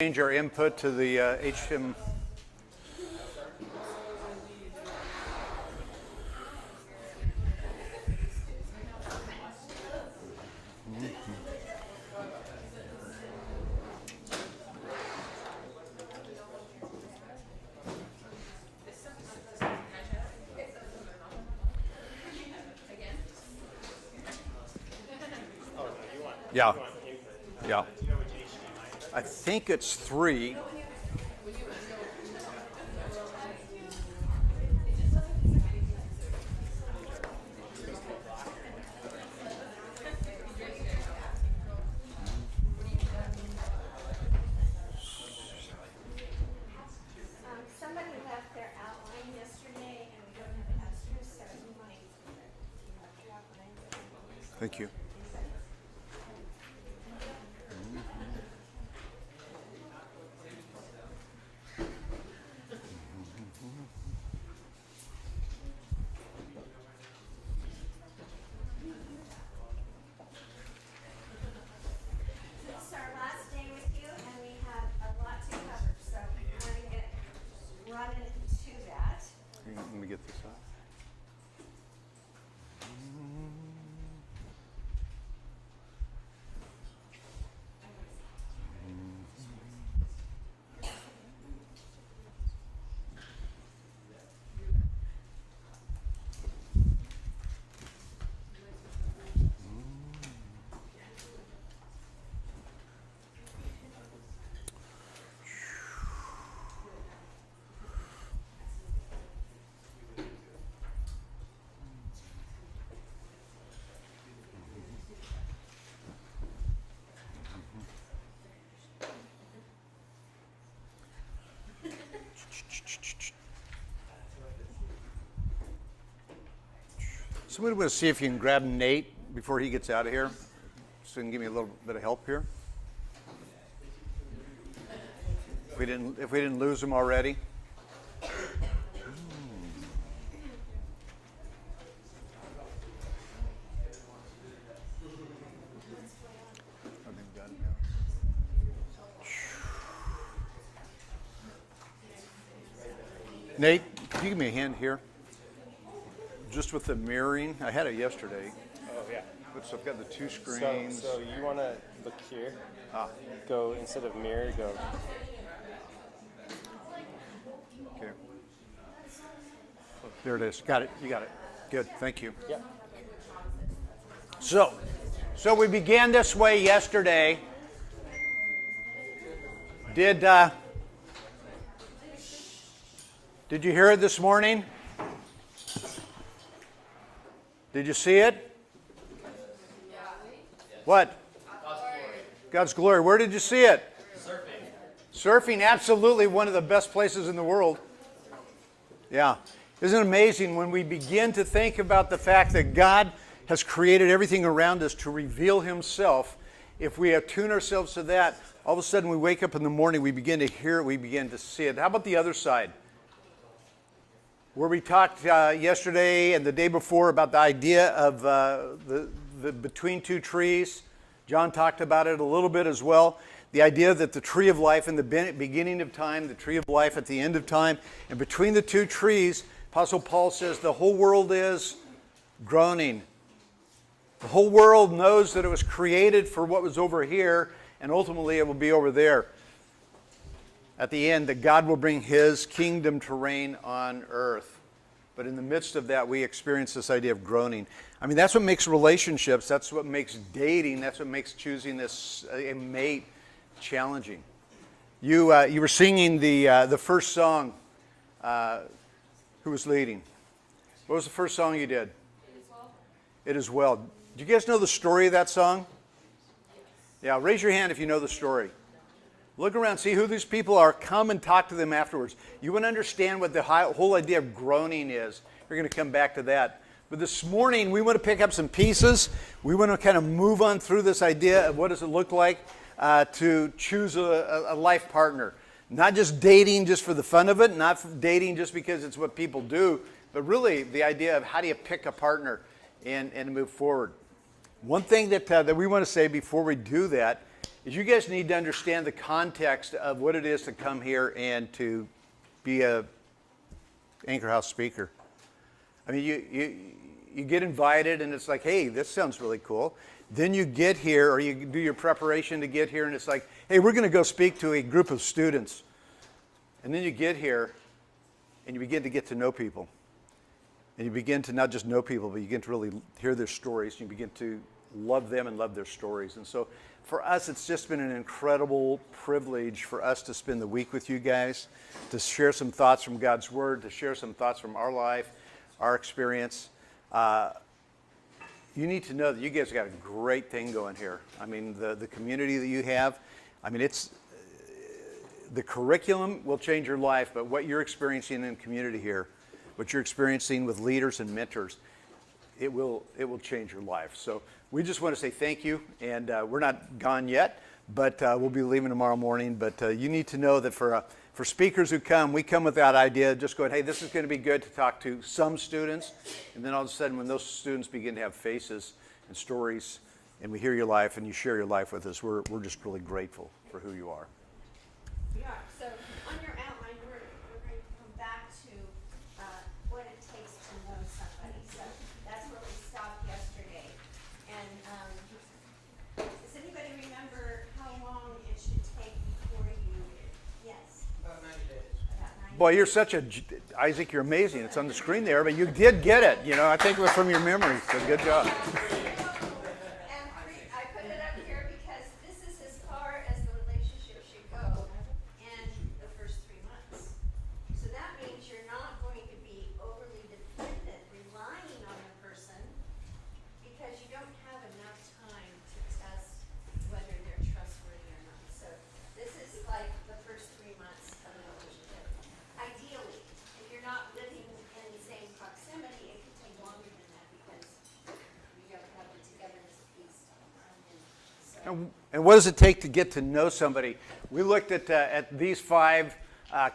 Change our input to the HM. Yeah. Yeah. I think it's 3. Somebody left their outline yesterday, and we don't have extras, so you might have your outline. Thank you. This is our last day with you, and we have a lot to cover, so we want to get running to that. Let me get this out. Somebody want to see if you can grab Nate before he gets out of here, so he can give me a little bit of help here. If we didn't lose him already. Nate, can you give me a hand here? Just with the mirroring, I had it yesterday. Oh, yeah. So I've got the 2 screens. So you want to look here? Ah. Go, instead of mirror, go. Okay. There it is. Got it. You got it. Good. Thank you. Yeah. So we began this way yesterday. Did you hear it this morning? Did you see it? What? God's glory. Where did you see it? Surfing, absolutely one of the best places in the world. Yeah. Isn't it amazing when we begin to think about the fact that God has created everything around us to reveal Himself? If we attune ourselves to that, all of a sudden we wake up in the morning, we begin to hear it, we begin to see it. How about the other side? Where we talked yesterday and the day before about the idea of the between 2 trees. John talked about it a little bit as well. The idea that the tree of life in the beginning of time, the tree of life at the end of time, and between the 2 trees, Apostle Paul says the whole world is groaning. The whole world knows that it was created for what was over here, and ultimately it will be over there. At the end, that God will bring His kingdom to reign on earth. But in the midst of that, we experience this idea of groaning. I mean, that's what makes relationships, that's what makes dating, that's what makes choosing a mate challenging. You were singing the first song. Who was leading? What was the first song you did? It Is Well. It Is Well. Do you guys know the story of that song? Yeah, raise your hand if you know the story. Look around, see who these people are. Come and talk to them afterwards. You want to understand what the whole idea of groaning is. We're going to come back to that. But this morning, we want to pick up some pieces. We want to kind of move on through this idea of what does it look like to choose a life partner. Not just dating just for the fun of it, not dating just because it's what people do, but really the idea of how do you pick a partner and move forward. One thing that we want to say before we do that is you guys need to understand the context of what it is to come here and to be a Anchor House speaker. I mean, you get invited and it's like, hey, this sounds really cool. Then you get here, or you do your preparation to get here, and it's like, hey, we're going to go speak to a group of students. And then you get here and you begin to get to know people. And you begin to not just know people, but you begin to really hear their stories. And you begin to love them and love their stories. And so for us, it's just been an incredible privilege for us to spend the week with you guys, to share some thoughts from God's Word, to share some thoughts from our life, our experience. You need to know that you guys got a great thing going here. I mean, the community that you have, I mean, it's the curriculum will change your life, but what you're experiencing in community here, what you're experiencing with leaders and mentors, it will change your life. So we just want to say thank you, and we're not gone yet, but we'll be leaving tomorrow morning. But you need to know that for speakers who come, we come with that idea, just going, hey, this is going to be good to talk to some students, and then all of a sudden when those students begin to have faces and stories, and we hear your life and you share your life with us, we're just really grateful for who you are. We are. So on your outline, we're going to come back to what it takes to know somebody. So that's where we stopped yesterday. And does anybody remember how long it should take before you? Yes. About 90 days. About 90 Boy, you're such a, Isaac, you're amazing. It's on the screen there, but you did get it. You know, I think it was from your memory, so good job. And I put it up here because this is as far as the relationship should go in the first 3 months. So that means you're not going to be overly dependent, relying on the person, because you don't have enough time to test whether they're trustworthy or not. So this is like the first 3 months of a relationship. Ideally, if you're not living in the same proximity, it could take longer than that because you don't have the togetherness piece. And what does it take to get to know somebody? We looked at these 5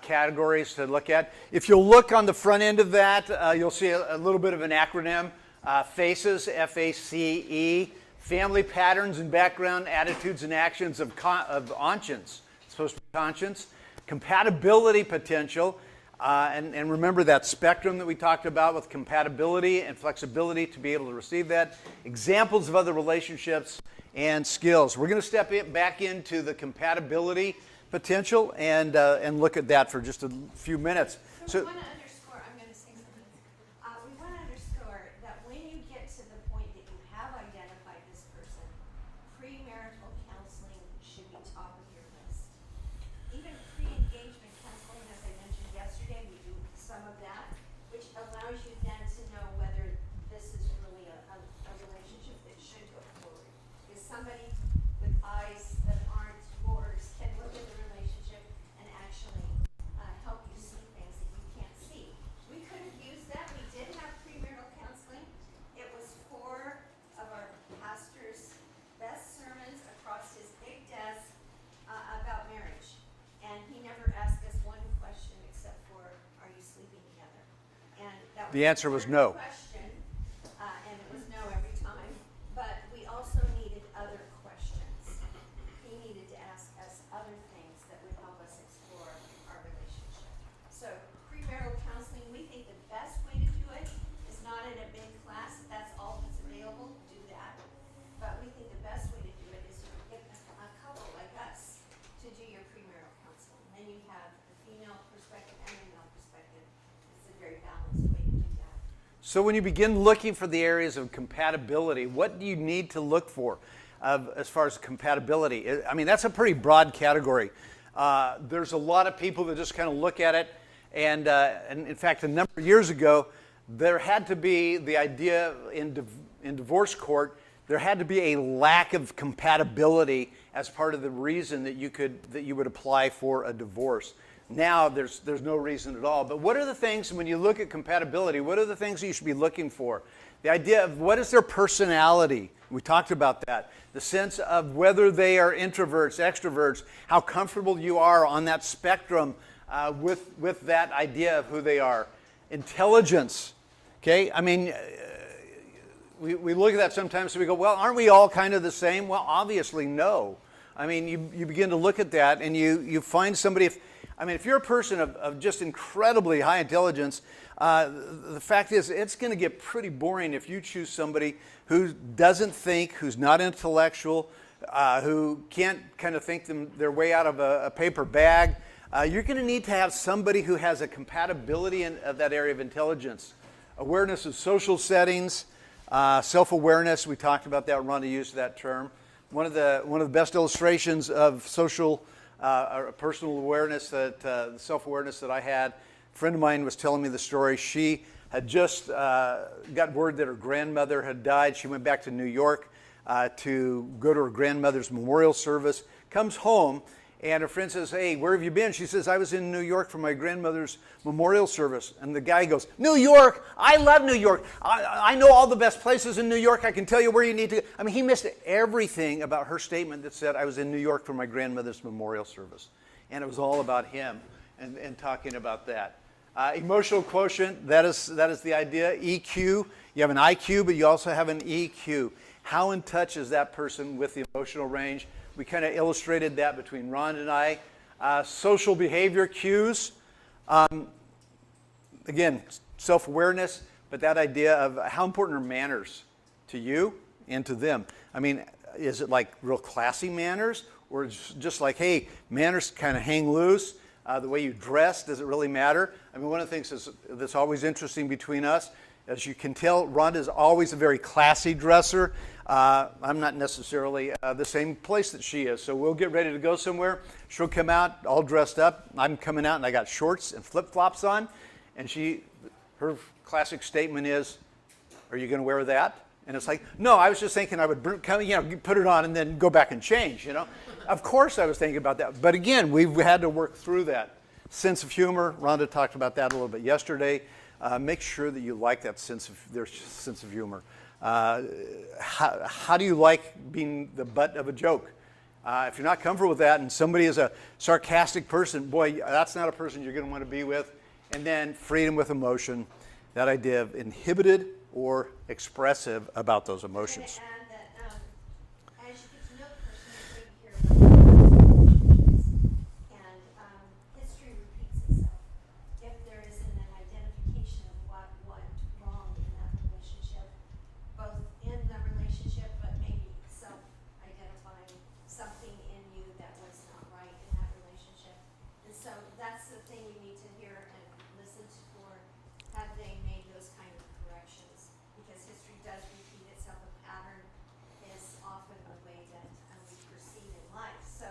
categories to look at. If you'll look on the front end of that, you'll see a little bit of an acronym. FACES, F-A-C-E, family patterns and background, attitudes and actions of conscience. It's supposed to be conscience. Compatibility potential. And remember that spectrum that we talked about with compatibility and flexibility to be able to receive that. Examples of other relationships and skills. We're going to step back into the compatibility potential and look at that for just a few minutes. So we want to underscore, I'm going to say something. We want to underscore that when you get to the point that you have identified this person, premarital counseling should be top of your list. Even pre-engagement counseling, as I mentioned yesterday, we do some of that, which allows you then to know whether this is really a relationship that should go forward. Is somebody with eyes that aren't yours can look at the relationship and actually help you see things that you can't see. We could have used that. We did have premarital counseling. It was 4 of our pastor's best sermons across his big desk about marriage. And he never asked us one question except for, are you sleeping together? And that was The answer was no. question, and it was no every time. But we also needed other questions. He needed to ask us other things that would help us explore our relationship. So premarital counseling, we think the best way to do it is not in a big class. If that's all that's available, do that. But we think the best way to do it is to get a couple like us to do your premarital counseling. Then you have the female perspective and the male perspective. It's a very balanced way to do that. So when you begin looking for the areas of compatibility, what do you need to look for as far as compatibility? I mean, that's a pretty broad category. There's a lot of people that just kind of look at it, and in fact, a number of years ago, there had to be the idea in divorce court, there had to be a lack of compatibility as part of the reason that you would apply for a divorce. Now there's no reason at all. But what are the things, when you look at compatibility, what are the things that you should be looking for? The idea of what is their personality? We talked about that. The sense of whether they are introverts, extroverts, how comfortable you are on that spectrum with that idea of who they are. Intelligence, okay? I mean, we look at that sometimes and we go, well, aren't we all kind of the same? Well, obviously no. I mean, you begin to look at that and you find somebody, if you're a person of just incredibly high intelligence, the fact is it's going to get pretty boring if you choose somebody who doesn't think, who's not intellectual, who can't kind of think their way out of a paper bag. You're going to need to have somebody who has a compatibility of that area of intelligence. Awareness of social settings, self-awareness, we talked about that, Rhonda used that term. One of the best illustrations of social or personal awareness, self-awareness that I had, a friend of mine was telling me the story. She had just got word that her grandmother had died. She went back to New York to go to her grandmother's memorial service, comes home, and her friend says, "Hey, where have you been?" She says, "I was in New York for my grandmother's memorial service." And the guy goes, "New York? I love New York. I know all the best places in New York. I can tell you where you need to go." I mean, he missed everything about her statement that said, "I was in New York for my grandmother's memorial service." And it was all about him and talking about that. Emotional quotient, that is the idea. EQ, you have an IQ, but you also have an EQ. How in touch is that person with the emotional range? We kind of illustrated that between Ron and I. Social behavior cues. Again, self-awareness, but that idea of how important are manners to you and to them. I mean, is it like real classy manners? Or just like, hey, manners kind of hang loose? The way you dress, does it really matter? I mean, one of the things that's always interesting between us, as you can tell, Rhonda is always a very classy dresser. I'm not necessarily the same place that she is. So we'll get ready to go somewhere. She'll come out all dressed up. I'm coming out and I got shorts and flip-flops on. And her classic statement is, "Are you going to wear that?" And it's like, "No, I was just thinking I would put it on and then go back and change, Of course I was thinking about that. But again, we've had to work through that. Sense of humor, Rhonda talked about that a little bit yesterday. Make sure that you like that their sense of humor. How do you like being the butt of a joke? If you're not comfortable with that and somebody is a sarcastic person, boy, that's not a person you're going to want to be with. And then freedom with emotion, that idea of inhibited or expressive about those emotions. I'm going to add that as you get to know the person, you're going to hear about their emotions. And history repeats itself. If there isn't an identification of what went wrong in that relationship, both in the relationship, but maybe self-identifying something in you that was not right in that relationship. And so that's the thing you need to hear and listen for. Have they made those kind of corrections? Because history does repeat itself. A pattern is often the way that we proceed in life. So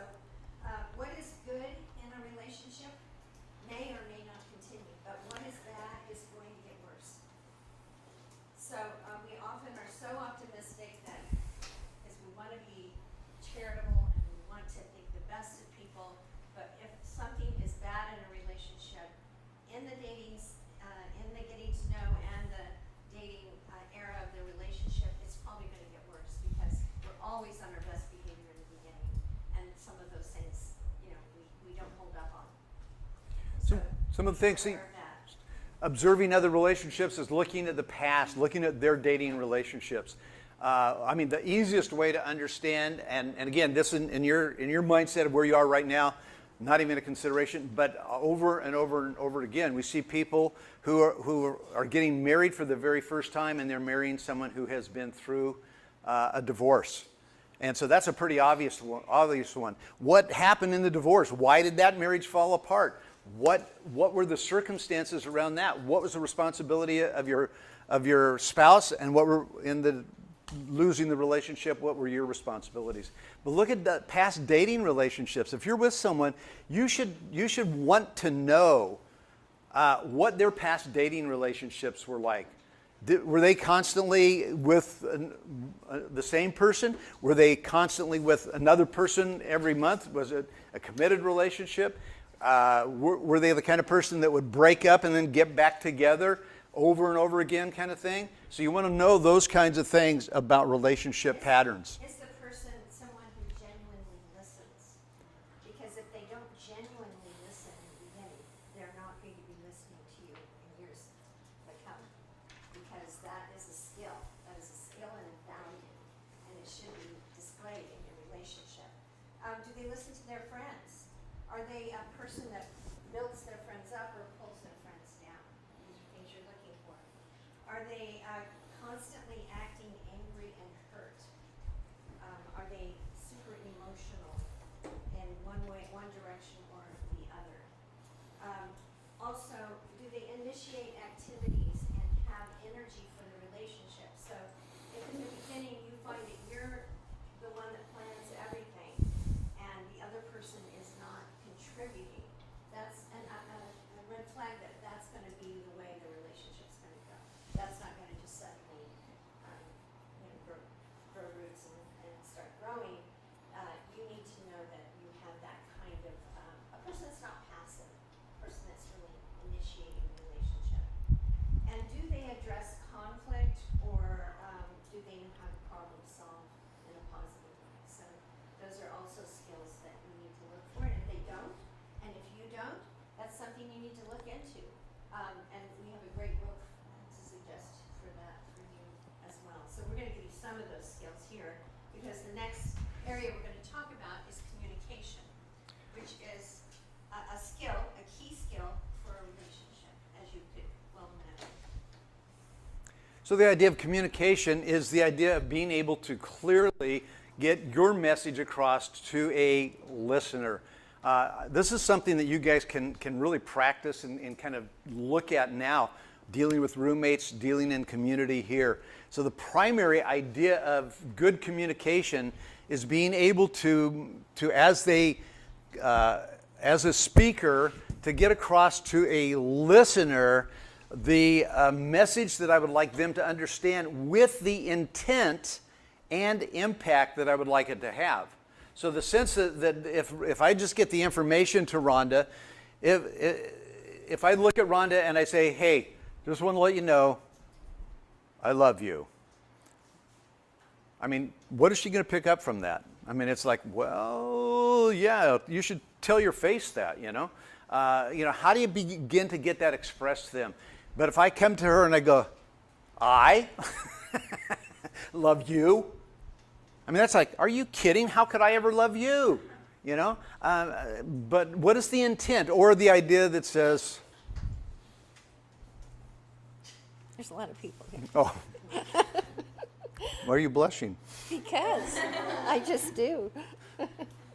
what is good in a relationship may or may not continue, but what is bad is going to get worse. So we often are so optimistic that because we want to be charitable and we want to think the best of people, but if something is bad in a relationship, in the dating, in the getting to know and the dating era of the relationship, it's probably going to get worse because we're always on our best behavior in the beginning, and some of those things, we don't hold up on. So Some of the things, aware of that. observing other relationships is looking at the past, looking at their dating relationships. The easiest way to understand, and again, this in your mindset of where you are right now, not even a consideration, but over and over and over again, we see people who are getting married for the very first time, and they're marrying someone who has been through a divorce. And so that's a pretty obvious one. What happened in the divorce? Why did that marriage fall apart? What were the circumstances around that? What was the responsibility of your spouse, and what were in the losing the relationship, what were your responsibilities? But look at the past dating relationships. If you're with someone, you should want to know what their past dating relationships were like. Were they constantly with the same person? Were they constantly with another person every month? Was it a committed relationship? Were they the kind of person that would break up and then get back together over and over again kind of thing? So you want to know those kinds of things about relationship patterns. Is the person someone who genuinely listens? Because if they don't genuinely listen in the beginning, they're not going to be listening to you in years to come. Because that is a skill. That is a skill and a value. And it should be displayed in your relationship. they listen to their friends? Are they a person that builds their friends up or pulls their friends down? These are things you're looking for. Are they constantly acting angry and hurt? Are they super emotional in one way, one direction or the other? Also, do they initiate activities and have energy for the relationship? So if in the beginning you find that you're the one that plans everything and the other person is not contributing, that's a red flag that that's going to be the way the relationship's going to go. That's not going to just suddenly grow roots and start growing. You need to know that you have that kind of a person that's not passive, a person that's really initiating the relationship. And do they address conflict, or do they know how to problem solve in a positive way? So those are also skills that you need to look for. And if they don't, and if you don't, that's something you need to look into. And we have a great book to suggest for that for you as well. So we're going to give you some of those skills here, because the next area we're going to talk about is communication, which is a skill, a key skill for a relationship, as you could well imagine. So the idea of communication is the idea of being able to clearly get your message across to a listener. This is something that you guys can really practice and kind of look at now, dealing with roommates, dealing in community here. So the primary idea of good communication is being able to as a speaker, to get across to a listener the message that I would like them to understand with the intent and impact that I would like it to have. So the sense that if I just get the information to Rhonda, if I look at Rhonda and I say, hey, just want to let you know, I love you. I mean, what is she going to pick up from that? I mean, it's like, well, yeah, you should tell your face that, you know. How do you begin to get that expressed to them? But if I come to her and I go, I love you. I mean, that's like, are you kidding? How could I ever love you? You know? But what is the intent or the idea that says, There's a lot of people here. oh, why are you blushing? Because I just do.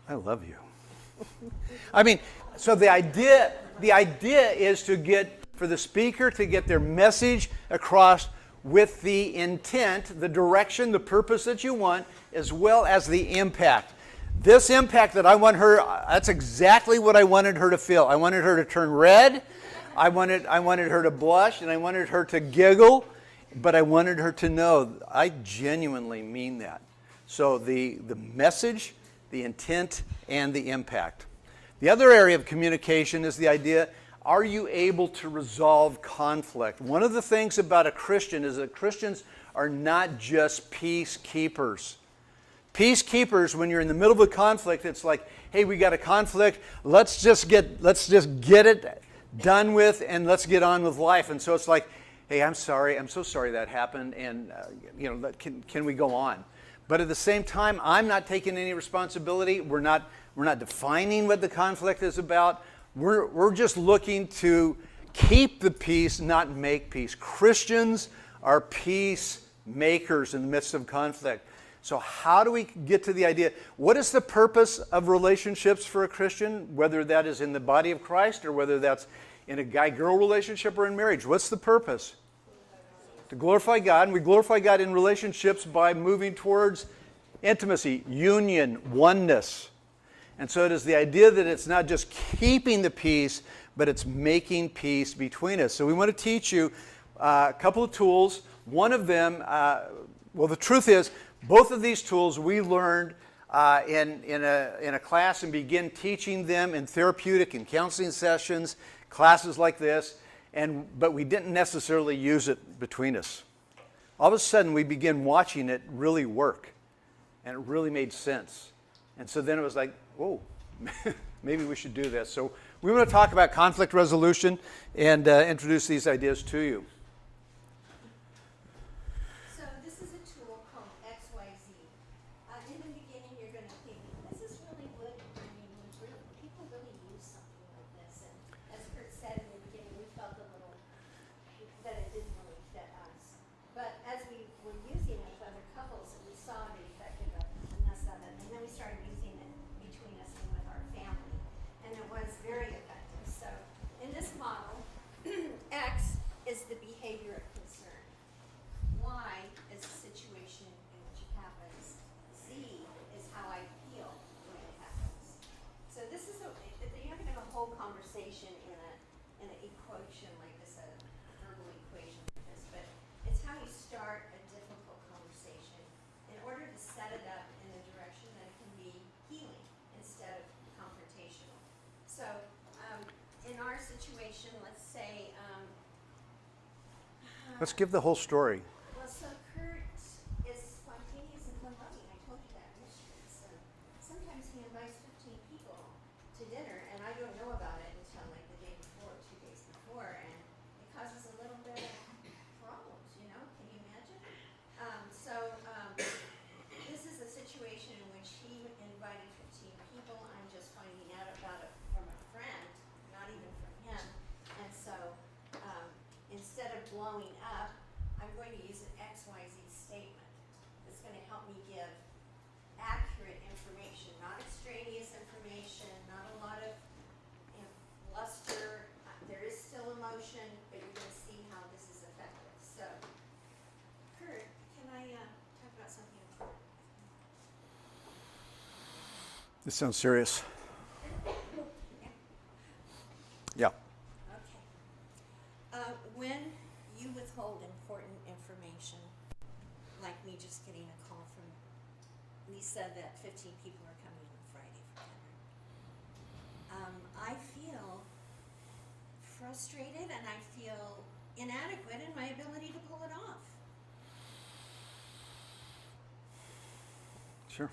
I love you. I mean, so the idea is for the speaker to get their message across with the intent, the direction, the purpose that you want, as well as the impact. This impact that I want her, that's exactly what I wanted her to feel. I wanted her to turn red. I wanted her to blush, and I wanted her to giggle, but I wanted her to know I genuinely mean that. So the message, the intent, and the impact. The other area of communication is the idea, are you able to resolve conflict? One of the things about a Christian is that Christians are not just peacekeepers. Peacekeepers, when you're in the middle of a conflict, it's like, hey, we got a conflict, let's just get it done with, and let's get on with life. And so it's like, hey, I'm so sorry that happened, and can we go on? But at the same time, I'm not taking any responsibility. We're not defining what the conflict is about. We're just looking to keep the peace, not make peace. Christians are peacemakers in the midst of conflict. So how do we get to the idea? What is the purpose of relationships for a Christian, whether that is in the body of Christ or whether that's in a guy-girl relationship or in marriage? What's the purpose? To glorify God, and we glorify God in relationships by moving towards intimacy, union, oneness. And so it is the idea that it's not just keeping the peace, but it's making peace between us. So we want to teach you a couple of tools. One of them, the truth is, both of these tools we learned in a class and began teaching them in therapeutic and counseling sessions, classes like this, but we didn't necessarily use it between us. All of a sudden, we began watching it really work, and it really made sense. And so then it was like, oh, maybe we should do this. So we want to talk about conflict resolution and introduce these ideas to you. So this is a tool called XYZ. In the beginning, you're going to think, this is really good. whole conversation in an equation like this, a verbal equation like this, but it's how you start a difficult conversation in order to set it up in a direction that it can be healing instead of confrontational. So, in our situation, let's say, Let's give the whole story. well, so Curt is spontaneous and fun-loving. I told you that yesterday. So sometimes he invites 15 people to dinner, and I don't know about it until like the day before, 2 days before, and it causes a little bit of problems. You know? Can you imagine? This is a situation in which he invited 15 people. I'm just finding out about it from a friend, not even from him, and so. Instead of blowing up, I'm going to use an XYZ statement that's going to help me give accurate information, not extraneous information, not a lot of bluster. There is still emotion, but you're going to see how this is effective. So, Curt, can I talk about something important? This sounds serious. Yeah. When you withhold important information, like me just getting a call from Lisa that 15 people are coming on Friday for dinner, I feel frustrated and I feel inadequate in my ability to pull it off. Sure.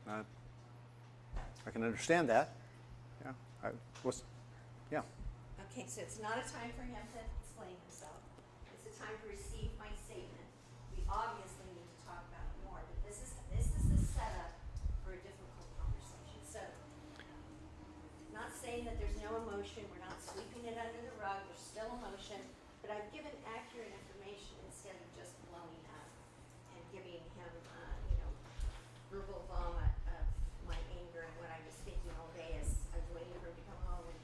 I can understand that. Yeah. Yeah. Okay, so it's not a time for him to explain himself. It's a time to receive my statement. We obviously need to talk about it more, but this is the setup for a difficult conversation. So, not saying that there's no emotion. We're not sweeping it under the rug. There's still emotion, but I've given accurate information instead of just blowing up and giving him, verbal vomit of my anger and what I was thinking all day as I was waiting for him to come home and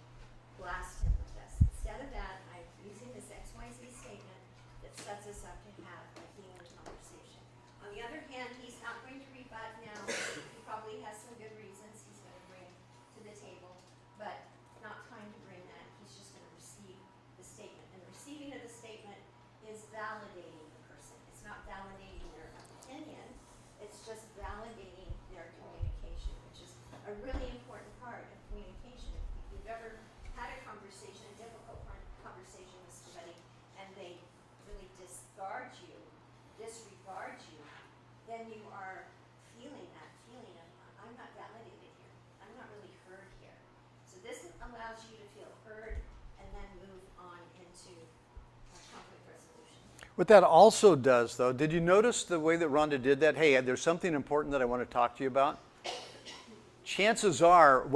blast him with this. Instead of that, I'm using this XYZ statement that sets us up to have a healing conversation. On the other hand, he's not going to rebut now. He probably has some good reasons he's going to bring to the table, but not time to bring that. He's just going to receive the statement. And the receiving of the statement is validating the person. It's not validating their opinion. It's just validating their communication, which is a really important part of communication. If you've ever had a conversation, a difficult conversation with somebody, and they really disregard you, then you are feeling that feeling of, I'm not validated here. I'm not really heard here. So this allows you to feel heard and then move on into conflict resolution. What that also does, though, did you notice the way that Rhonda did that? Hey, there's something important that I want to talk to you about. Chances are,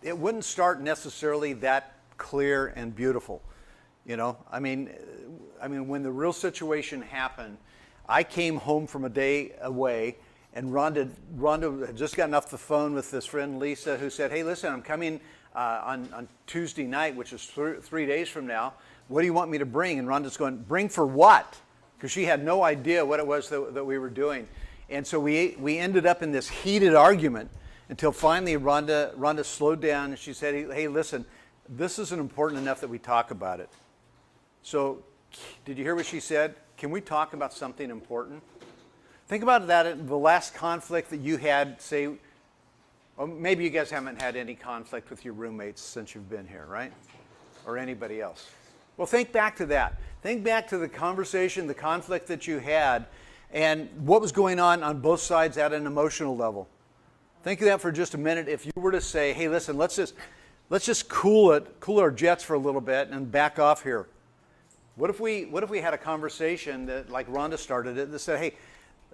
it wouldn't start necessarily that clear and beautiful. You know, I mean, when the real situation happened, I came home from a day away, and Rhonda had just gotten off the phone with this friend Lisa, who said, "Hey, listen, I'm coming on Tuesday night, which is 3 days from now. What do you want me to bring?" And Rhonda's going, "Bring for what?" Because she had no idea what it was that we were doing. And so we ended up in this heated argument until finally Rhonda slowed down and she said, "Hey, listen, this isn't important enough that we talk about it." So did you hear what she said? Can we talk about something important? Think about that in the last conflict that you had, say, well, maybe you guys haven't had any conflict with your roommates since you've been here, right? Or anybody else. Well, think back to that. Think back to the conversation, the conflict that you had, and what was going on both sides at an emotional level. Think of that for just a minute. If you were to say, "Hey, listen, let's just cool our jets for a little bit and back off here." What if we had a conversation that, like Rhonda started it, that said, "Hey,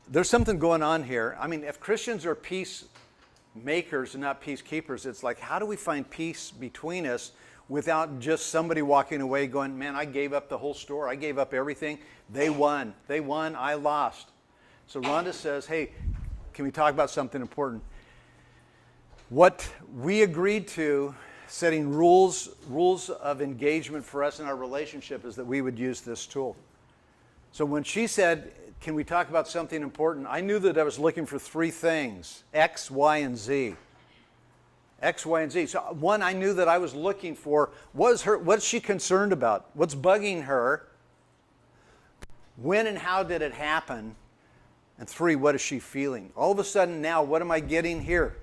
there's something going on here." I mean, if Christians are peacemakers and not peacekeepers, it's like, how do we find peace between us without just somebody walking away going, "Man, I gave up the whole store. I gave up everything. They won. I lost." So Rhonda says, "Hey, can we talk about something important?" What we agreed to, setting rules of engagement for us in our relationship, is that we would use this tool. So when she said, "Can we talk about something important?" I knew that I was looking for 3 things, X, Y, and Z. X, Y, and Z. So one I knew that I was looking for was what's she concerned about? What's bugging her? When and how did it happen? And 3, what is she feeling? All of a sudden now, what am I getting here?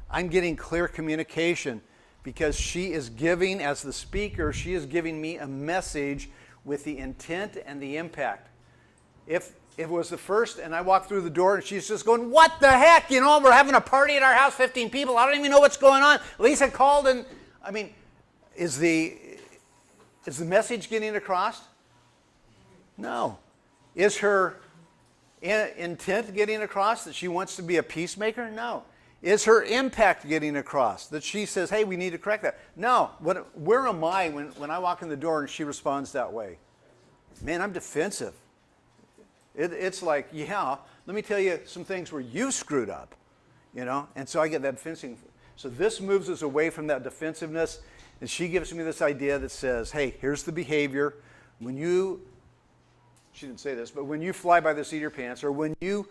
I'm getting clear communication because she is giving, as the speaker, she is giving me a message with the intent and the impact. If it was the first and I walked through the door and she's just going, what the heck? You know, we're having a party at our house, 15 people. I don't even know what's going on. Lisa called and, I mean, is the message getting across? No. Is her intent getting across that she wants to be a peacemaker? No. Is her impact getting across that she says, hey, we need to correct that? No. Where am I when I walk in the door and she responds that way? Man, I'm defensive. It's like, yeah, let me tell you some things where you screwed up, you know? And so I get that defensive. So this moves us away from that defensiveness, and she gives me this idea that says, hey, here's the behavior. When you, she didn't say this, but when you fly by the seat of your pants, or when you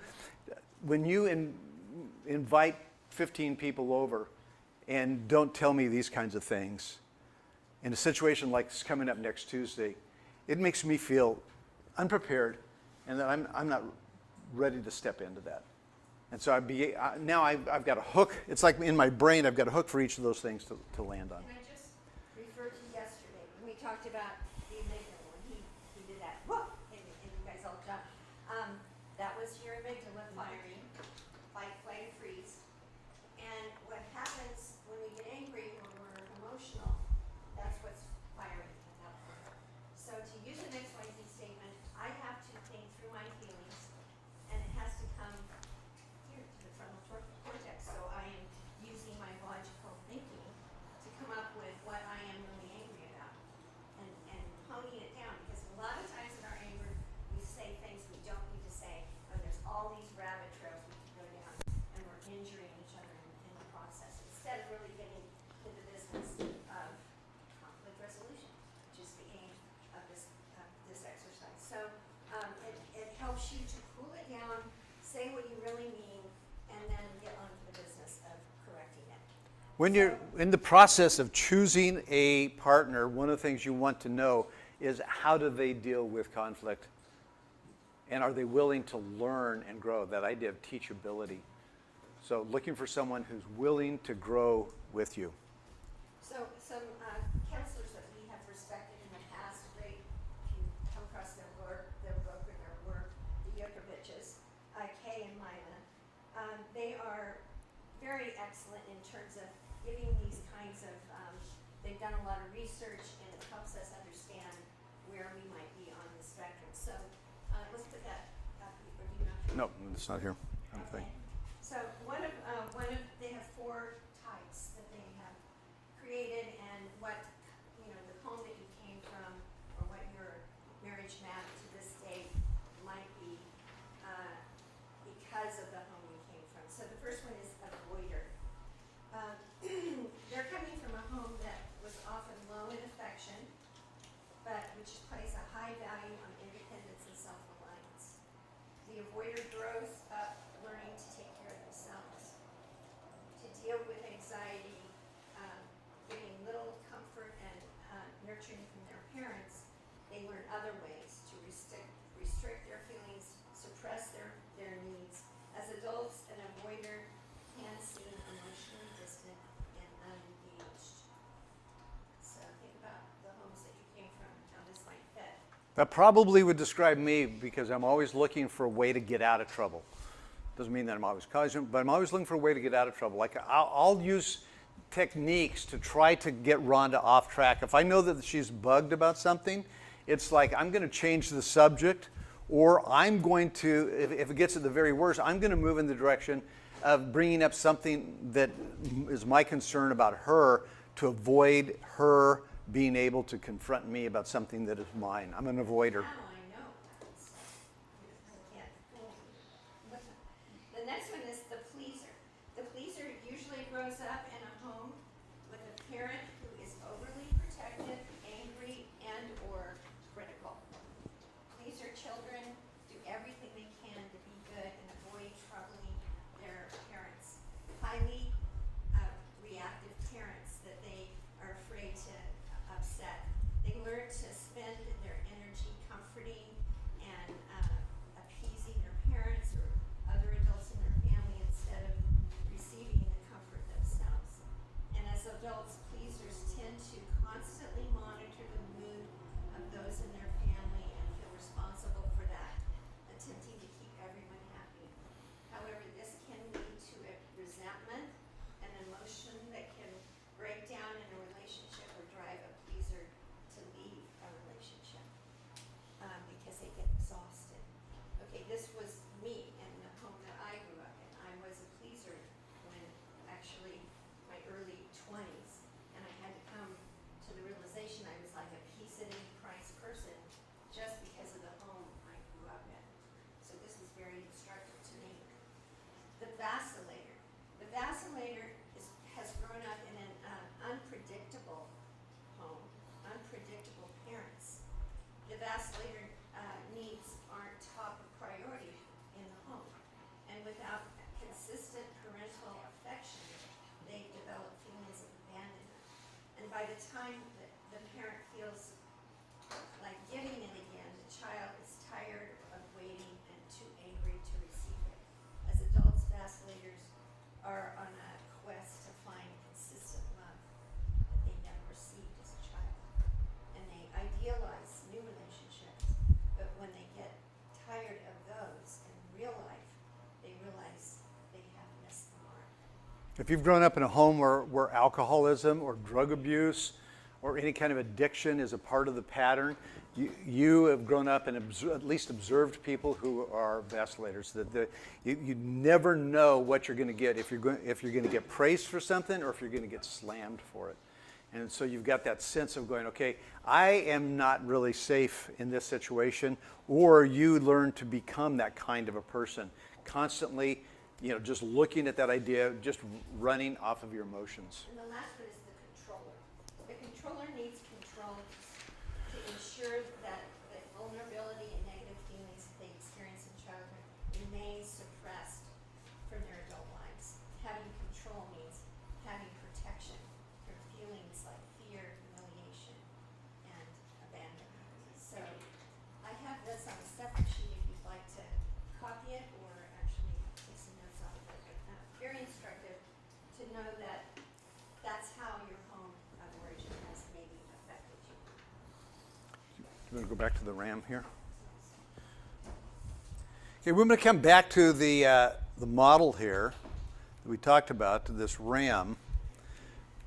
invite 15 people over and don't tell me these kinds of things, in a situation like this coming up next Tuesday, it makes me feel unprepared, and that I'm not ready to step into that. And so now I've got a hook. It's like in my brain, I've got a hook for each of those things to land on. Can I just refer to yesterday when we talked about the amygdala when he did that, whoa, and you guys all jumped. That was your amygdala firing, fight, flight, or freeze. And what happens when we get angry, when we're emotional, that's what's firing out there. So to use an XYZ statement, I have to think through my feelings, and it has to come here to the frontal cortex. So I am using my logical thinking to come up with what I am really angry about, and honing it down. Because a lot of times in our anger, we say things we don't need to say, or there's all these rabbit trails we can go down, and we're injuring each other in the process, instead of really getting to the business of conflict resolution, which is the aim of this exercise. So it helps you to cool it down, say what you really mean, and then get on to the business of correcting it. When you're in the process of choosing a partner, one of the things you want to know is how do they deal with conflict? And are they willing to learn and grow? That idea of teachability. So looking for someone who's willing to grow with you. So some counselors that we have respected in the past, great, if you come across their work, the Yokoviches, Kay and Mila, they are very excellent in terms of giving these kinds of, they've done a lot of research, and it helps us understand where we might be on the spectrum. So let's put that up, or do you not? No, it's not here. I don't think. So one of they have 4 types that they have created, and what, you know, the home that you came from, or what your marriage map to this date might be because of the home you came from. So the first one is avoider. They're coming from a home that was often low in affection, but which places a high value on independence and self-reliance. The avoider grows up learning to take care of themselves, to deal with anxiety, getting little comfort and nurturing from their parents. They learn other ways to restrict their feelings, suppress their needs. As adults, an avoider can seem emotionally distant and unengaged. So think about the homes that you came from, how this might fit. That probably would describe me because I'm always looking for a way to get out of trouble. Doesn't mean that I'm always causing, but I'm always looking for a way to get out of trouble. Like I'll use techniques to try to get Rhonda off track. If I know that she's bugged about something, it's like I'm going to change the subject, or I'm going to, if it gets at the very worst, I'm going to move in the direction of bringing up something that is my concern about her to avoid her being able to confront me about something that is mine. I'm an avoider. Now I know that. I can't fool you. The next one is the pleaser. The pleaser usually grows up in a home with a parent who is overly protective, angry, and or critical. Pleaser children do everything they can to be good and avoid troubling their parents. Highly reactive parents that they are afraid to upset. They learn to spend their energy comforting and appeasing their parents or other adults in their family instead of receiving the comfort themselves. And as adults, pleasers tend to constantly monitor the mood of those in their family and feel responsible for that, attempting to keep everyone happy. However, this can lead to a resentment, an emotion that can break down in a relationship or drive a pleaser to leave a relationship because they get exhausted. Okay, this was me in the home that I grew up in. I was a pleaser when actually my early 20s, and I had to come to the realization I was like a peace at any price person just because of the home I grew up in. So this was very instructive to me. The vacillator. The vacillator has grown up in an unpredictable home, unpredictable parents. The vacillator needs aren't top priority in the home. And without consistent parental affection, they develop feelings of abandonment. And by the time that the parent feels like giving it again, the child is tired of waiting and too angry to receive it. As adults, vacillators are on a quest to find consistent love that they never received as a child. And they idealize new relationships, but when they get tired of those in real life, they realize they have missed the mark. If you've grown up in a home where alcoholism or drug abuse or any kind of addiction is a part of the pattern, you have grown up and at least observed people who are vacillators. You never know what you're going to get, if you're going to get praised for something or if you're going to get slammed for it. And so you've got that sense of going, okay, I am not really safe in this situation, or you learn to become that kind of a person, constantly, just looking at that idea, just running off of your emotions. And the last one is the controller. The controller needs control to ensure that the vulnerability and negative feelings that they experience in childhood remain suppressed from their adult lives. Having control means having protection from feelings like fear, humiliation, and abandonment. So I have this on a separate sheet if you'd like to copy it or actually take some notes off of it. But very instructive to know that that's how your home of origin has maybe affected you. You want to go back to the RAM here? Okay, we're going to come back to the model here that we talked about, to this RAM,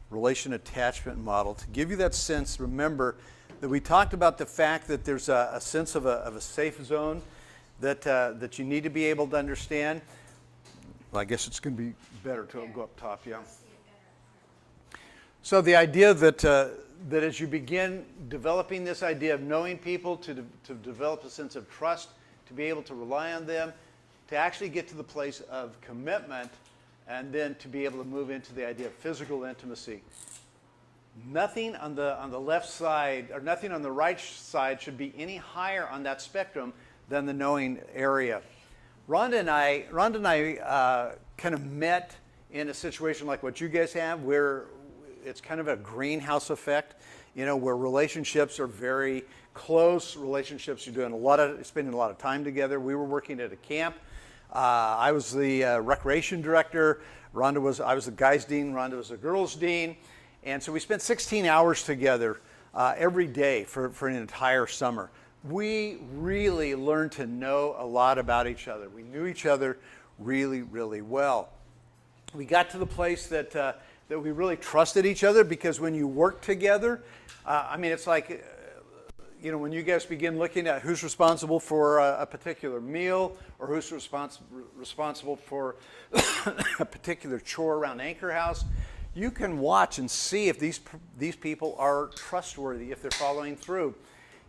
relation attachment model, to give you that sense. Remember that we talked about the fact that there's a sense of a safe zone that you need to be able to understand. Well, I guess it's going to be better to go up top, yeah. So the idea that as you begin developing this idea of knowing people, to develop a sense of trust, to be able to rely on them, to actually get to the place of commitment, and then to be able to move into the idea of physical intimacy. Nothing on the left side, or nothing on the right side, should be any higher on that spectrum than the knowing area. Rhonda and I kind of met in a situation like what you guys have, where it's kind of a greenhouse effect, where relationships are very close. Relationships, you're spending a lot of time together. We were working at a camp. I was the recreation director. I was the guys dean. Rhonda was the girls dean. And so we spent 16 hours together every day for an entire summer. We really learned to know a lot about each other. We knew each other really, really well. We got to the place that we really trusted each other, because when you work together, it's like, when you guys begin looking at who's responsible for a particular meal, or who's responsible for a particular chore around Anchor House, you can watch and see if these people are trustworthy, if they're following through.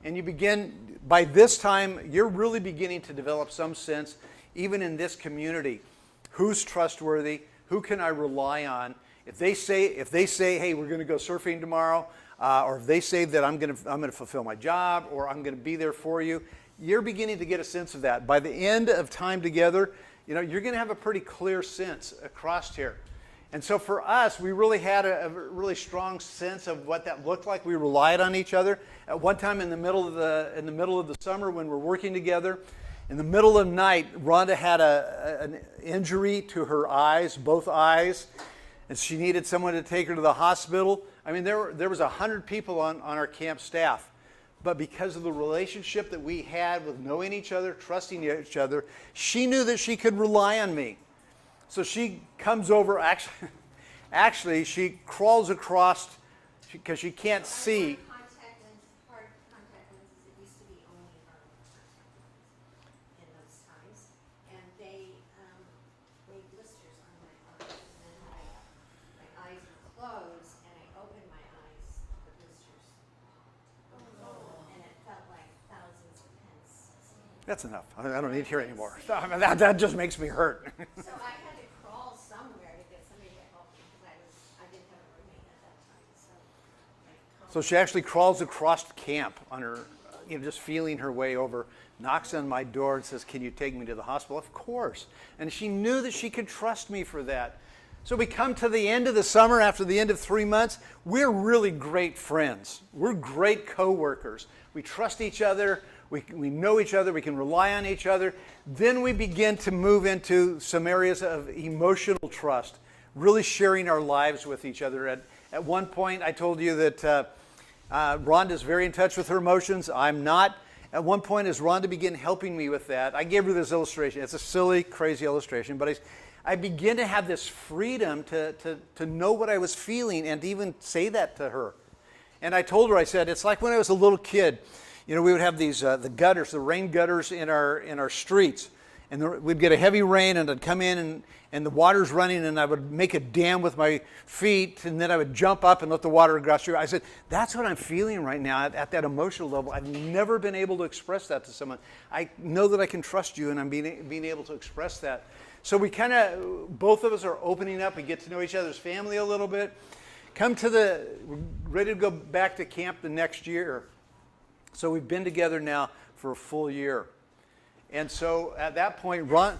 And you begin, by this time, you're really beginning to develop some sense, even in this community, who's trustworthy, who can I rely on. If they say, hey, we're going to go surfing tomorrow, or if they say that I'm going to fulfill my job, or I'm going to be there for you, you're beginning to get a sense of that. By the end of time together, you're going to have a pretty clear sense across here. And so for us, we really had a really strong sense of what that looked like. We relied on each other. At one time in the middle of the summer when we're working together, in the middle of the night, Rhonda had an injury to her eyes, both eyes, and she needed someone to take her to the hospital. I mean, there was 100 people on our camp staff. But because of the relationship that we had with knowing each other, trusting each other, she knew that she could rely on me. So she comes over, actually she crawls across, because she can't see. Hard contact lenses, it used to be only contact lenses in those times. And they made blisters on my eyes. And then my eyes were closed and I opened my eyes, the blisters. And it felt like thousands of pence. That's enough. I don't need to hear anymore. That just makes me hurt. So I had to crawl somewhere to get somebody to help me because I didn't have a roommate at that time. So she actually crawls across camp on her, just feeling her way over, knocks on my door and says, "Can you take me to the hospital?" Of course. And she knew that she could trust me for that. So we come to the end of the summer, after the end of 3 months, we're really great friends. We're great co-workers. We trust each other. We know each other. We can rely on each other. Then we begin to move into some areas of emotional trust, really sharing our lives with each other. At one point, I told you that Rhonda's very in touch with her emotions. I'm not. At one point, as Rhonda began helping me with that, I gave her this illustration. It's a silly, crazy illustration, but I began to have this freedom to know what I was feeling and to even say that to her. And I told her, I said, it's like when I was a little kid. We would have these the gutters, the rain gutters in our streets, and we'd get a heavy rain, and I'd come in and the water's running, and I would make a dam with my feet, and then I would jump up and let the water gush through. I said, that's what I'm feeling right now at that emotional level. I've never been able to express that to someone. I know that I can trust you, and I'm being able to express that. So we both of us are opening up and get to know each other's family a little bit. We're ready to go back to camp the next year. So we've been together now for a full year. And so at that point, Friends,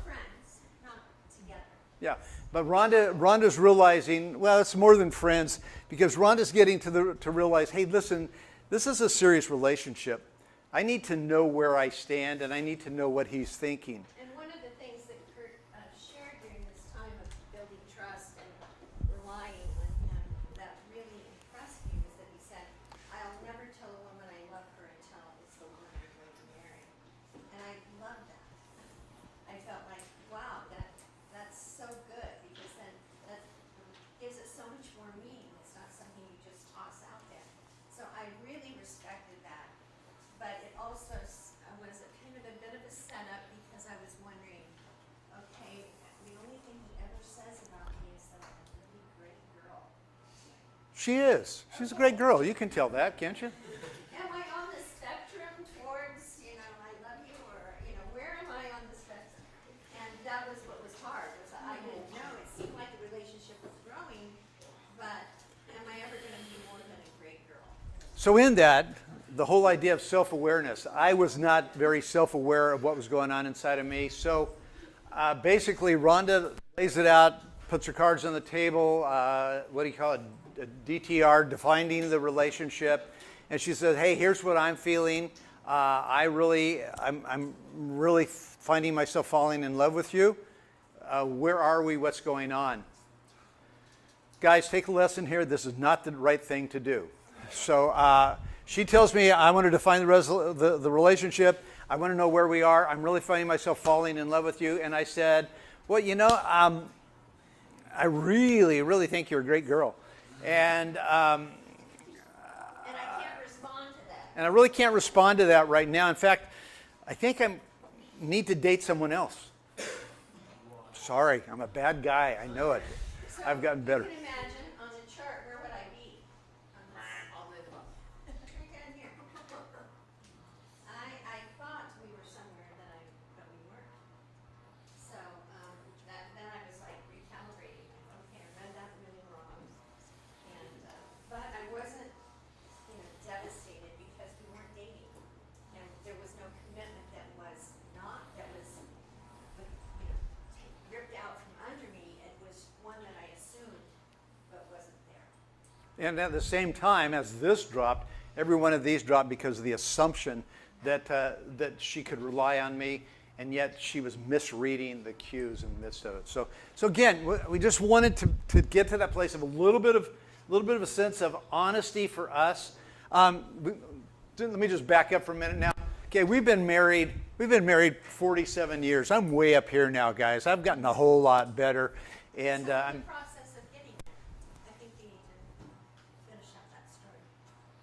not together. Yeah, but Rhonda's realizing, well, it's more than friends, because Rhonda's getting to realize, hey, listen, this is a serious relationship. I need to know where I stand, and I need to know what he's thinking. And one of the things that Curt shared during this time of building trust and relying on him that really impressed me was that he said, I'll never tell a woman I love her until it's the woman I'm going to marry. And I love that. I felt like, wow, that's so good, because then that gives it so much more meaning. It's not something you just toss out there. So I really respected that. But it also was a kind of a bit of a setup, because I was wondering, okay, the only thing he ever says about me is that I'm a really great girl. She is. She's a great girl. You can tell that, can't you? Am I on the spectrum towards, I love you, or, where am I on the spectrum? And that was what was hard, was I didn't know. It seemed like the relationship was growing, but am I ever going to be more than a great girl? So in that, the whole idea of self-awareness, I was not very self-aware of what was going on inside of me. So basically, Rhonda lays it out, puts her cards on the table, what do you call it, a DTR, defining the relationship. And she says, hey, here's what I'm feeling. I'm really finding myself falling in love with you. Where are we? What's going on? Guys, take a lesson here. This is not the right thing to do. So she tells me, I want to define the relationship. I want to know where we are. I'm really finding myself falling in love with you. And I said, well, I really, really think you're a great girl. And I can't respond to that. And I really can't respond to that right now. In fact, I think I need to date someone else. Sorry, I'm a bad guy. I know it. So I've gotten better. You can imagine on the chart, where would I be? I'll live up. Right down here. I thought we were somewhere but we weren't. So then I was like recalibrating. Okay, I read that really wrong. And but I wasn't, devastated, because we weren't dating, and there was no commitment that was ripped out from under me. It was one that I assumed And at the same time, as this dropped, every one of these dropped because of the assumption that she could rely on me, and yet she was misreading the cues in the midst of it. So again, we just wanted to get to that place of a little bit of a sense of honesty for us. Let me just back up for a minute now. Okay, we've been married 47 years. I'm way up here now, guys. I've gotten a whole lot better, and So I'm. the process of getting there, I think you need to finish up that story.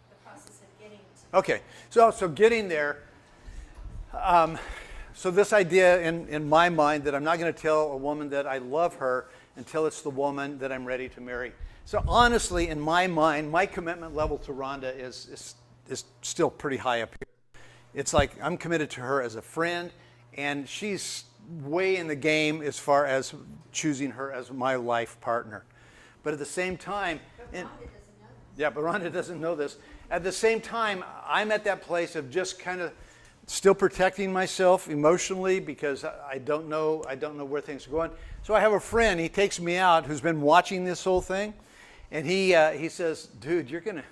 The process of getting to. Okay, so getting there. So this idea in my mind that I'm not going to tell a woman that I love her until it's the woman that I'm ready to marry. So honestly, in my mind, my commitment level to Rhonda is still pretty high up here. It's like I'm committed to her as a friend, and she's way in the game as far as choosing her as my life partner. But at the same time, But Rhonda doesn't know this. yeah, but Rhonda doesn't know this. At the same time, I'm at that place of just kind of still protecting myself emotionally because I don't know where things are going. So I have a friend, he takes me out, who's been watching this whole thing, and he says, "Dude, you're gonna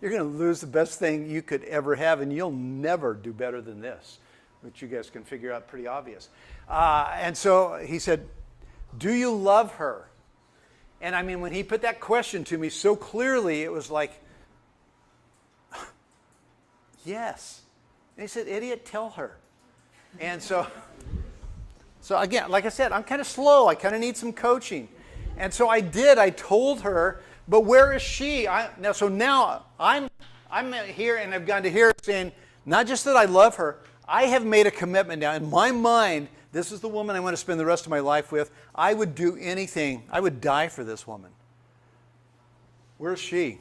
lose the best thing you could ever have, and you'll never do better than this," which you guys can figure out pretty obvious. And so he said, "Do you love her?" And I mean, when he put that question to me so clearly, it was like, yes. And he said, "Idiot, tell her." And so again, like I said, I'm kind of slow. I kind of need some coaching. And so I did. I told her, but where is she? Now I'm here, and I've gone to here saying, not just that I love her, I have made a commitment now. In my mind, this is the woman I want to spend the rest of my life with. I would do anything. I would die for this woman. Where's she?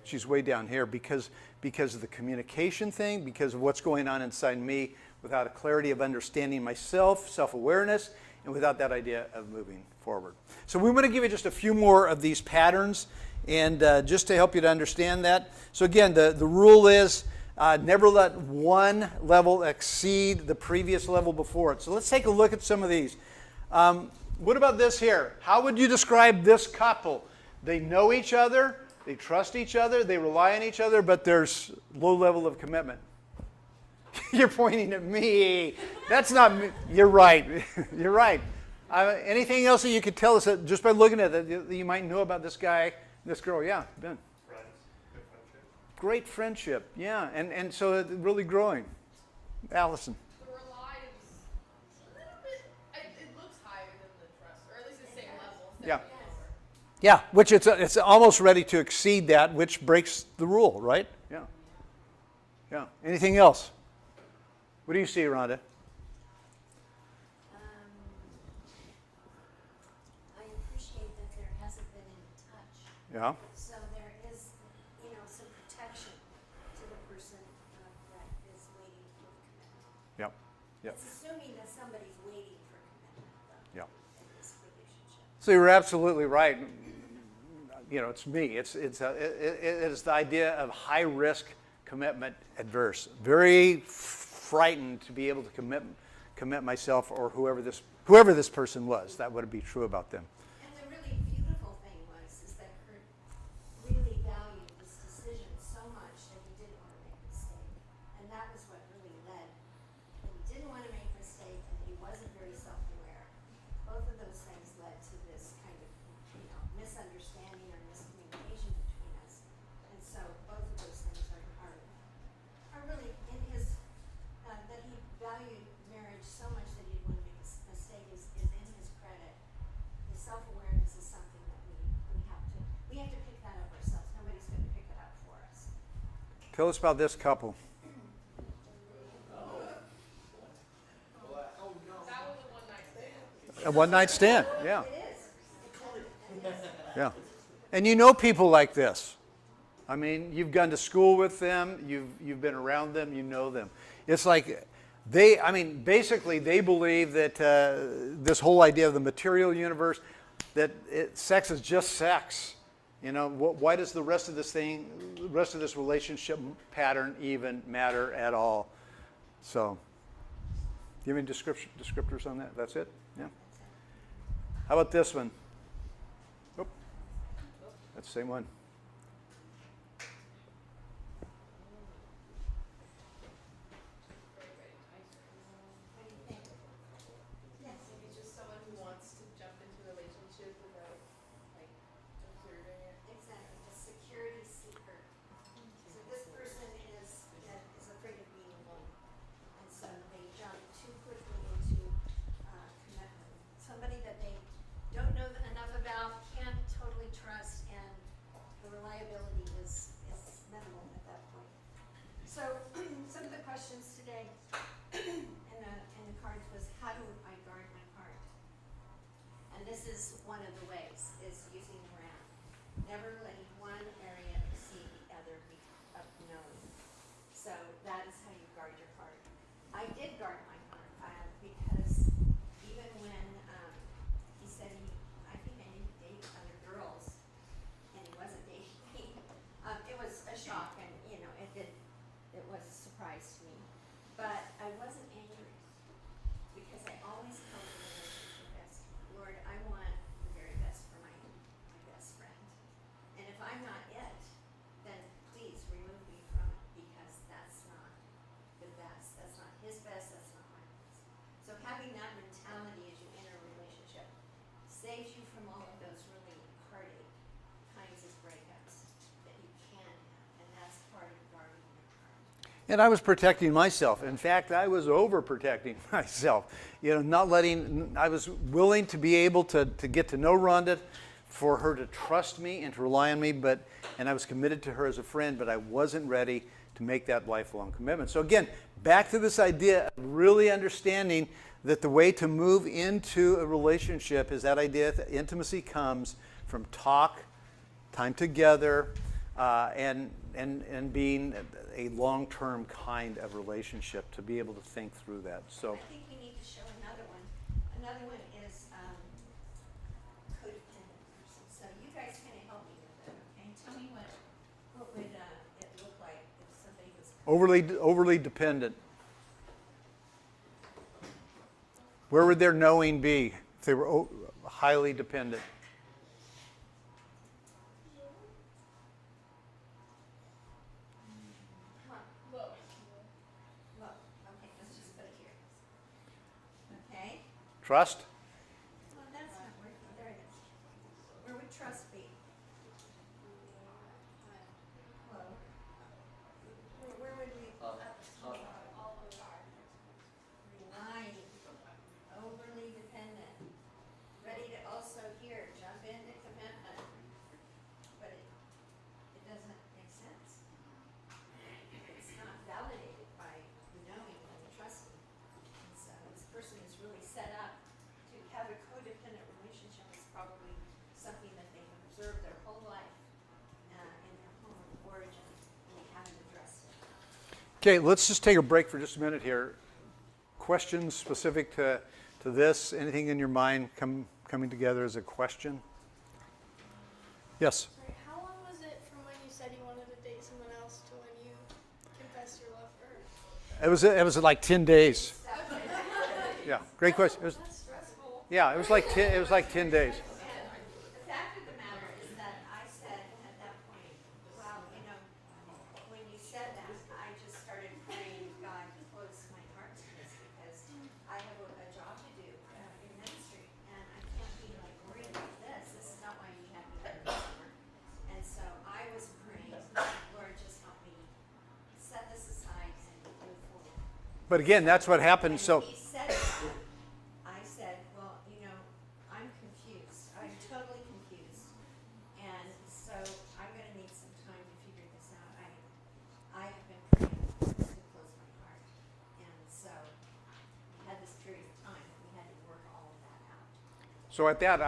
She's way down here because of the communication thing, because of what's going on inside me, without a clarity of understanding myself, self-awareness, and without that idea of moving forward. So we want to give you just a few more of these patterns, and just to help you to understand that. So again, the rule is never let one level exceed the previous level before it. So let's take a look at some of these. What about this here? How would you describe this couple? They know each other. They trust each other, they rely on each other, but there's low level of commitment. You're pointing at me. That's not me. You're right. You're right. Anything else that you could tell us that just by looking at it that you might know about this guy, this girl? Yeah, Ben. Friends, good friendship. Great friendship, yeah, and so it's really growing. Allison. The rely is a little bit, it looks higher than the trust, or at least the same level. It's Yeah. definitely lower. Yeah, which it's almost ready to exceed that, which breaks the rule, right? Yeah. Yeah. Anything else? What do you see, Rhonda? I appreciate that there hasn't been any touch. Yeah. So there is, some protection to the person that is waiting for the commitment. Yep. Yep. It's assuming that somebody's waiting for commitment, though, Yep. in this relationship. So you're absolutely right. It's me. It is the idea of high risk, commitment adverse. Very frightened to be able to commit myself or whoever this person was. That would be true about them. And the really beautiful thing is that Curt really valued this decision so much that he didn't want to make a mistake. And that was what really led. That he didn't want to make a mistake, and he wasn't very self-aware. Both of those things led to this kind of, misunderstanding or miscommunication between us. And so both of those things are really in his, that he valued marriage so much that he didn't want to make a mistake is in his credit. His self-awareness is something that we have to pick that up ourselves. Nobody's going to pick it up for us. Tell us about this couple. That was a one-night stand. A one-night stand. Yeah. It is. Yeah. And you know people like this. I mean, you've gone to school with them, you've been around them, you know them. It's like basically they believe that this whole idea of the material universe, that sex is just sex. Why does the rest of this relationship pattern even matter at all? So, do you have any descriptors on that? That's it? Yeah. How about this one? Oh, that's the same one. is one of the ways, is using the ramp. Never letting one area exceed the other of knowing. So that is how you guard your heart. I did guard my heart because even when he said I think I need to date other girls, and he wasn't dating me, it was a shock, and it was a surprise to me. But I wasn't angry because I always held the relationship as, Lord, I want the very best for my best friend. And if I'm not it, then please remove me from it, because that's not the best. That's not his best, that's not my best. So having that mentality as you enter a relationship saves you from all of those really heartache kinds of breakups that you can have. And that's part of guarding your heart. And I was protecting myself. In fact, I was overprotecting myself. I was willing to be able to get to know Rhonda, for her to trust me and to rely on me, and I was committed to her as a friend, but I wasn't ready to make that lifelong commitment. So again, back to this idea of really understanding that the way to move into a relationship is that idea that intimacy comes from talk, time together, and being a long-term kind of relationship, to be able to think through that. So I think we need to show another one. Another one is codependent person. So you guys kind of help me with that, okay? Tell me what would it look like if somebody was overly dependent. Where would their knowing be if they were highly dependent? Look, okay, let's just put it here. Okay? Trust? Well, that's not working. There it is. Where would trust be? Hello? Where would we? Relying, overly dependent, ready to also here jump into commitment, but it doesn't make sense. It's not validated by the knowing and the trusting. And so this person is really set up to have a codependent relationship. Is probably something that they've observed their whole life in their home of origin, and they haven't addressed it. Okay, let's just take a break for just a minute here. Questions specific to this? Anything in your mind coming together as a question? Yes? Sorry, how long was it from when you said you wanted to date someone else to when you confessed your love for her? It was like 10 days. Yeah, great question. That's stressful. Yeah, it was like 10 days. The fact of the matter is that I said at that point, well, when you said that, I just started praying, God, close my heart to this, because I have a job to do in ministry, and I can't be like worried about this. This is not why you have me here this summer. And so I was praying, Lord, just help me set this aside and move forward. But again, that's what happened. And So he said that. I said, well, I'm confused. I'm totally confused. And so I'm going to need some time to figure this out. I have been praying to close my heart. And so we had this period of time that we had to work all of that out. So at that,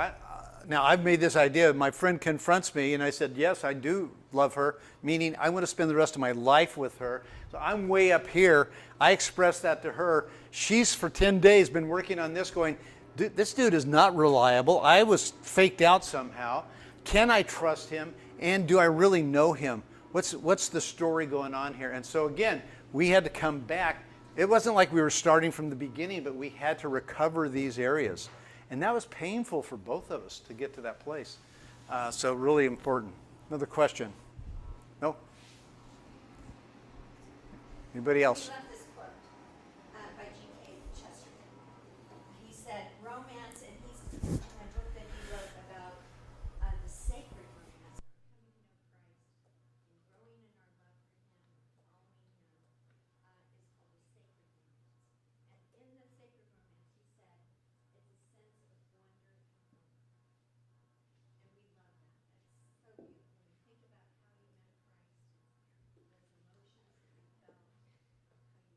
now I've made this idea. My friend confronts me, and I said, yes, I do love her, meaning I want to spend the rest of my life with her. So I'm way up here. I expressed that to her. She's for 10 days been working on this, going, this dude is not reliable. I was faked out somehow. Can I trust him? And do I really know him? What's the story going on here? And so again, we had to come back. It wasn't like we were starting from the beginning, but we had to recover these areas. And that was painful for both of us to get to that place. So really important. Another question? No? Anybody else? I love this quote by G.K. Chesterton. He said, romance, and he's in a book that he wrote about the sacred romance, coming to know Christ and growing in our love for him and following him, is called the sacred romance. And in the sacred romance, he said, it's a sense of wonder and hope. And we love that. That's so beautiful. When you think about how you met Christ and those emotions that you felt, how you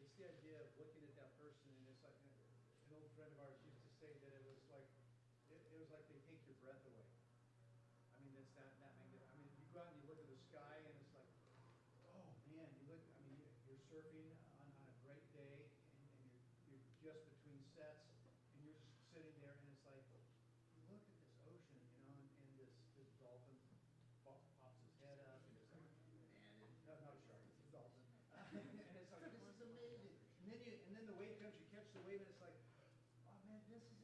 it's the idea of looking at that person, and it's like an old friend of ours used to say that it was like they take your breath away. I mean, it's that magnificent. I mean, you go out and you look at the sky, and it's like, oh man, you look. I mean, you're surfing on a great day, and you're just between sets, and you're just sitting there, and it's like, you look at this ocean, you know, and this dolphin pops his head up, and it's like, man, no, not a shark, it's a dolphin. And it's like, this is amazing. And then the wave comes, you catch the wave, and it's like, oh man, this is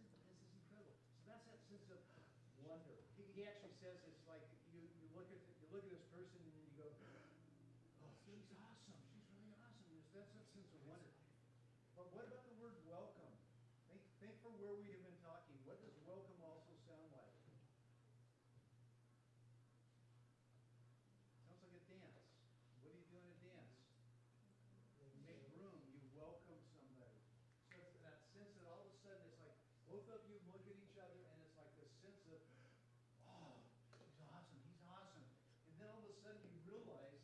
incredible. So that's that sense of wonder. He actually says it's like you look at this person, and then you go, oh, she's awesome. She's really awesome. That's that sense of wonder. But what about the word welcome? Think for where we have been talking. What does welcome also sound like? Sounds like a dance. What do you do in a dance? You make room. You welcome somebody. So it's that sense that all of a sudden it's like both of you look at each other, and it's like this sense of, oh, she's awesome. He's awesome. And then all of a sudden you realize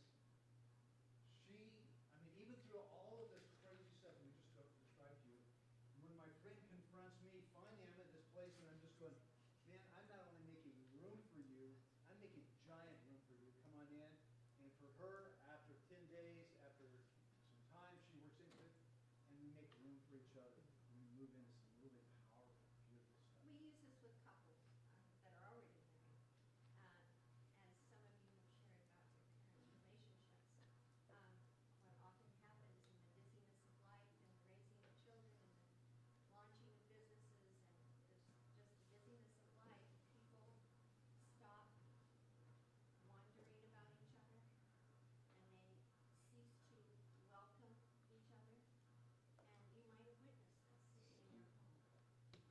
even through all of this crazy stuff we just described to you, when my friend confronts me, finally I'm at this place and I'm just going, man, I'm not only making room for you, I'm making giant room for you. Come on in. And for her, after 10 days, after some time, she works into it, and we make room for each other. And we move into some really powerful, beautiful stuff. We use this with couples that are already married. As some of you have shared about your parents' relationships, what often happens in the busyness of life and the raising of children and the launching of businesses and just the busyness of life, people stop wondering about each other and they cease to welcome each other. And you might have witnessed this in your home.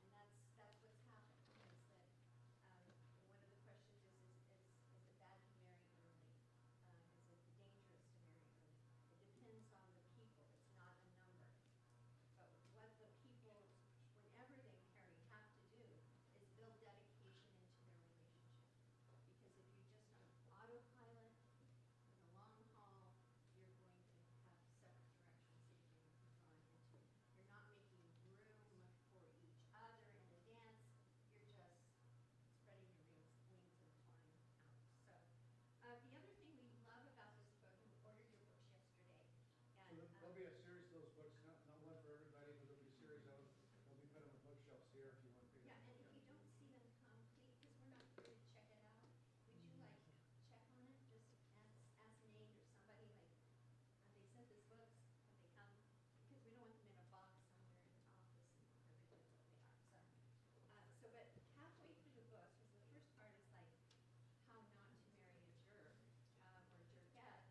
And that's what's happened, is that one of the questions is it bad to marry early? Is it dangerous to marry early? It depends on the people. It's not a number. But what the people, whenever they marry, have to do is build dedication into their relationship. Because if you're just on autopilot in the long haul, you're going to have separate directions that you're going to be drawn into. You're not making room for each other in the dance. You're just spreading your wings and flying out. So the other thing we love about this book, and we ordered your books yesterday. And, So there'll be a series of those books, not one for everybody, but there'll be a series of them. They'll be put on the bookshelves here if you want to pick yeah, them and if up. you don't see them complete, because we're not here to check it out, would you like check on it? Just ask Nate or somebody like, they sent us books, but they come, because we don't want them in a box somewhere in the office and everything what they are. So but halfway through the book, because the first part is like how not to marry a jerk or a jerkette,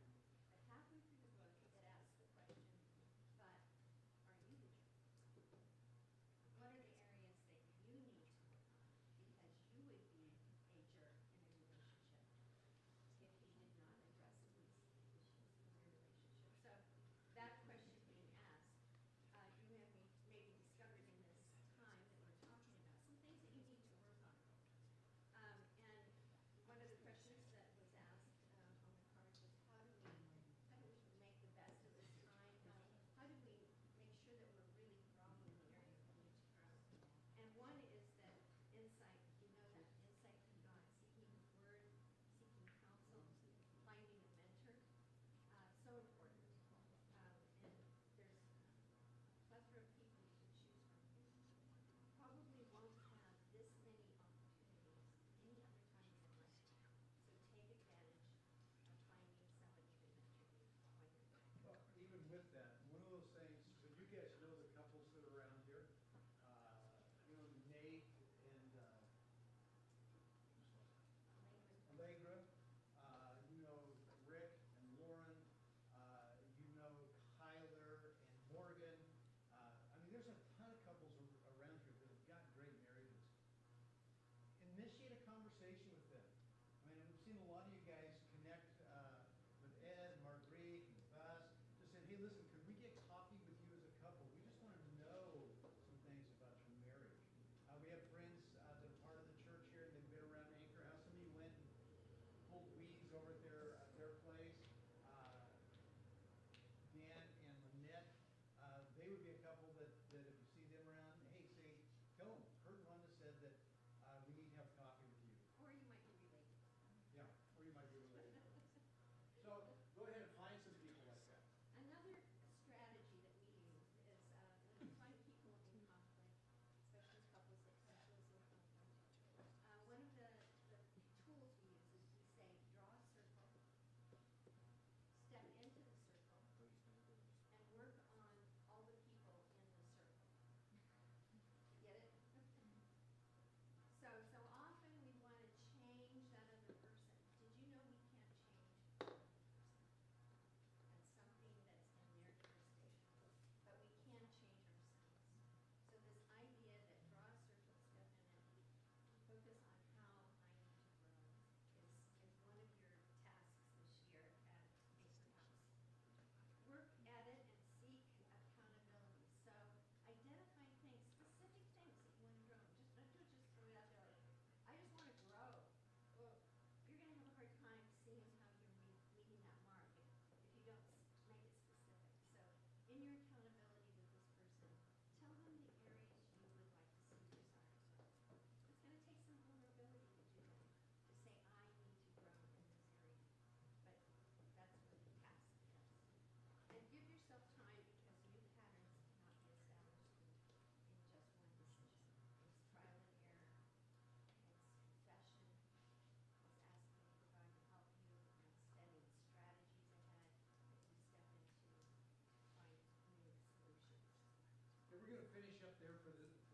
but halfway through the book it asks the question, but are you the jerk? What are the areas that you need to work on? Because you would be a jerk in a relationship if you did not address these issues in your relationship. So that question being asked, you have maybe discovered in this time that we're talking about some things that you need to work on. And one of the questions that was asked on the card was how do we make the best of this time? How do we make sure that we're really growing in the area we need to grow? And one is that insight, you know, that insight from God, seeking His Word, seeking counsel, finding a mentor, so important. And there's a plethora of people you can choose from. Probably won't have this many opportunities any other time in your life. So take advantage of finding somebody to mentor you when you're there. Well, even with that, one of those things, so you guys know the couples that are around here, you know, Nate and Allegra, you know, Rick and Lauren, you know, Kyler and Morgan. I mean, there's a ton of couples around here that have got great marriages. Initiate a conversation with them. I mean, we've seen a lot of you guys connect with Ed, Marguerite, and Buzz. Just saying, hey, listen, could we get coffee with you as a couple? We just want to know some things about your marriage. We have friends that are part of the church here, and they've been around Anchor House. Some of you went and pulled weeds over at their place. Dan and Lynette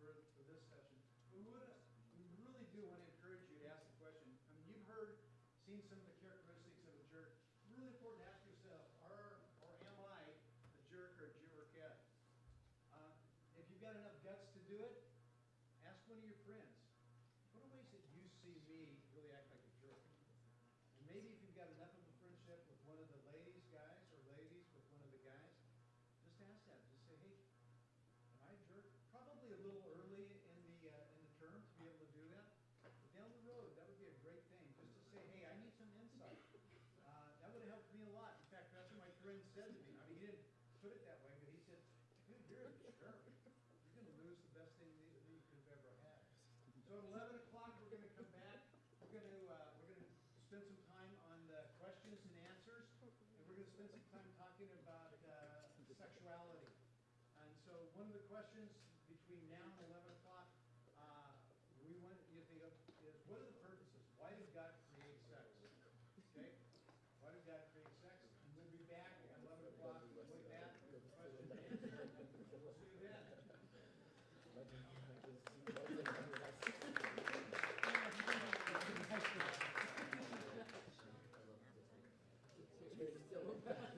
for this session. We really do want to encourage you to ask the question. I mean, you've seen some of the characteristics of a jerk. It's really important to ask yourself, am I a jerk or a jerkette? If you've got enough guts to do it, ask one of your friends. What are ways that you see me really act like a jerk? And maybe if you've got enough of a friendship with one of the ladies, guys, or ladies with one of the guys, just ask that. Just say, hey, am I a jerk? Probably a little early in the term to be able to do that. But down the road, that would be a great thing. Just to say, hey, I need some insight. That would have helped me a lot. In fact, that's what my friend said to me. I mean, he didn't put it that way, but he said, dude, you're a jerk. You're going to lose the best thing that you could have ever had. So at 11 o'clock, we're going to come back. We're going to spend some time on the questions and answers, and we're going to spend some time talking about sexuality. And so one of the questions between now and 11 o'clock, we want you to think of is, what are the purposes? Why did God create sex? Okay? Why did God create sex? And we'll be back at 11 o'clock with that question and answer. We'll see you then. Still